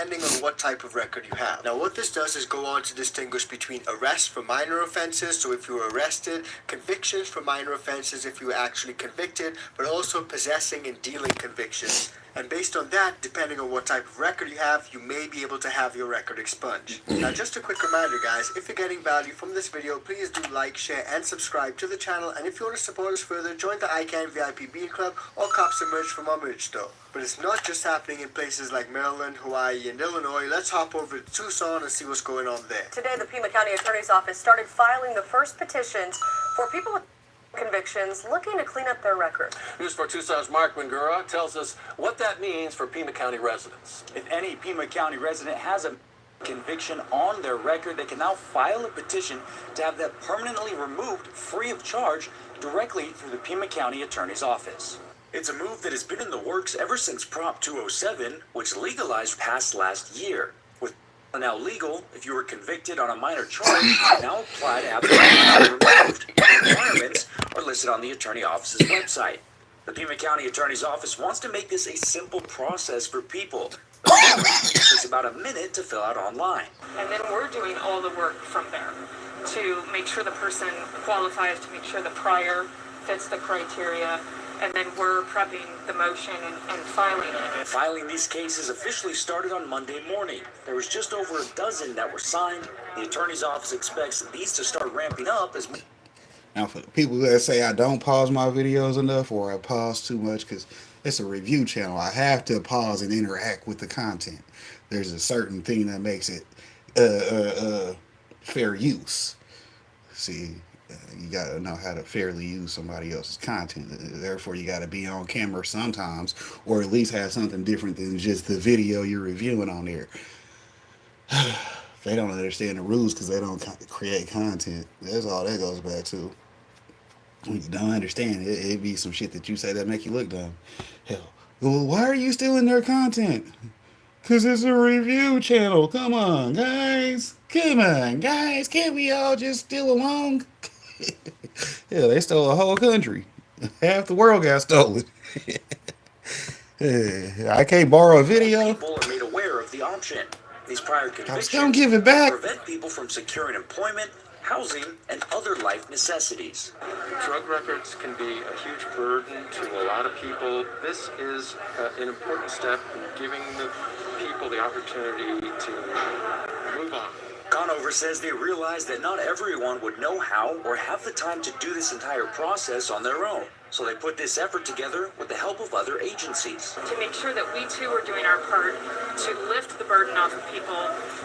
depending on what type of record you have. Now what this does is go on to distinguish between arrests for minor offenses, so if you were arrested, convictions for minor offenses if you were actually convicted, but also possessing and dealing convictions. And based on that, depending on what type of record you have, you may be able to have your record expunged. Now just a quick reminder guys, if you're getting value from this video, please do like, share, and subscribe to the channel. And if you want to support us further, join the ICANN VIP Bean Club or cop some merch from our merch store. But it's not just happening in places like Maryland, Hawaii, and Illinois. Let's hop over to Tucson and see what's going on there. Today, the Pima County Attorney's Office started filing the first petitions for people with convictions looking to clean up their record. News for Tucson's Mark Mangura tells us what that means for Pima County residents. If any Pima County resident has a conviction on their record, they can now file a petition to have that permanently removed free of charge directly through the Pima County Attorney's Office. It's a move that has been in the works ever since Prop 207, which legalized passed last year. With now legal, if you were convicted on a minor charge, you can now apply to have the removed. Requirements are listed on the Attorney Office's website. The Pima County Attorney's Office wants to make this a simple process for people. It takes about a minute to fill out online. And then we're doing all the work from there to make sure the person qualifies, to make sure the prior fits the criteria, and then we're prepping the motion and filing it. Filing these cases officially started on Monday morning. There was just over a dozen that were signed. The Attorney's Office expects these to start ramping up as... Now, for people that say I don't pause my videos enough or I pause too much because it's a review channel, I have to pause and interact with the content. There's a certain thing that makes it fair use. See, you got to know how to fairly use somebody else's content. Therefore, you got to be on camera sometimes, or at least have something different than just the video you're reviewing on there. They don't understand the rules because they don't create content. That's all that goes back to. When you don't understand it, it'd be some shit that you say that make you look dumb. Hell, well, why are you stealing their content? Because it's a review channel. Come on, guys. Come on, guys. Can't we all just steal along? Yeah, they stole a whole country. Half the world got stolen. I can't borrow a video. People are made aware of the option. These prior convictions don't give it back. Prevent people from securing employment, housing, and other life necessities. Drug records can be a huge burden to a lot of people. This is an important step in giving the people the opportunity to move on. Conover says they realize that not everyone would know how or have the time to do this entire process on their own. So they put this effort together with the help of other agencies. To make sure that we too are doing our part to lift the burden off of people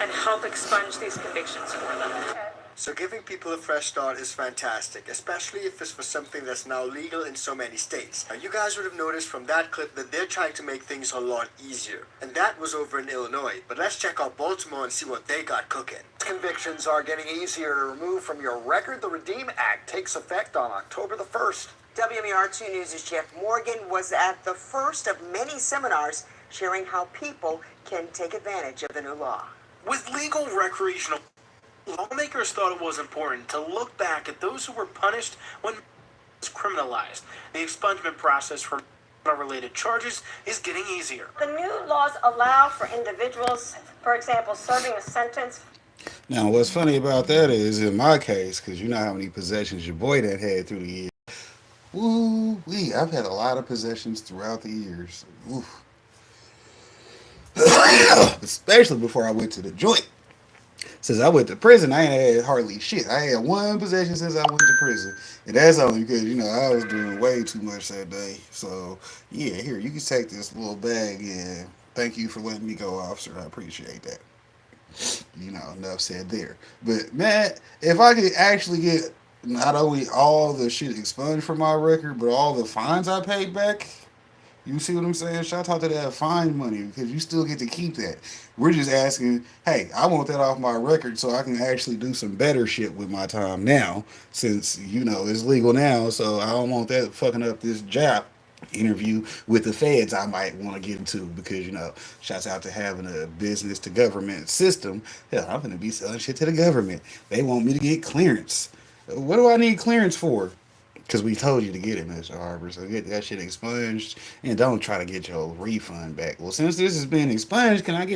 and help expunge these convictions for them. So giving people a fresh start is fantastic, especially if it's for something that's now legal in so many states. Now you guys would have noticed from that clip that they're trying to make things a lot easier. And that was over in Illinois. But let's check out Baltimore and see what they got cooking. Convictions are getting easier to remove from your record. The REDEEM Act takes effect on October the 1st. WMER2 News' Jeff Morgan was at the first of many seminars sharing how people can take advantage of the new law. With legal recreational, lawmakers thought it was important to look back at those who were punished when it was criminalized. The expungement process for related charges is getting easier. The new laws allow for individuals, for example, serving a sentence. Now, what's funny about that is, in my case, because you know how many possessions your boy that had through the years. Woo-wee, I've had a lot of possessions throughout the years. Oof. Especially before I went to the joint. Since I went to prison, I ain't had hardly shit. I had one possession since I went to prison. And that's only because, you know, I was doing way too much that day. So, yeah, here, you can take this little bag and thank you for letting me go, officer. I appreciate that. You know, enough said there. But, man, if I could actually get not only all the shit expunged from my record, but all the fines I paid back, you see what I'm saying? Shout out to that fine money, because you still get to keep that. We're just asking, hey, I want that off my record so I can actually do some better shit with my time now, since, you know, it's legal now, so I don't want that fucking up this job interview with the feds I might want to get into, because, you know, shouts out to having a business to government system. Hell, I'm going to be selling shit to the government. They want me to get clearance. What do I need clearance for? Because we told you to get it, Mr. Harper. So get that shit expunged and don't try to get your refund back. Well, since this has been expunged, can I get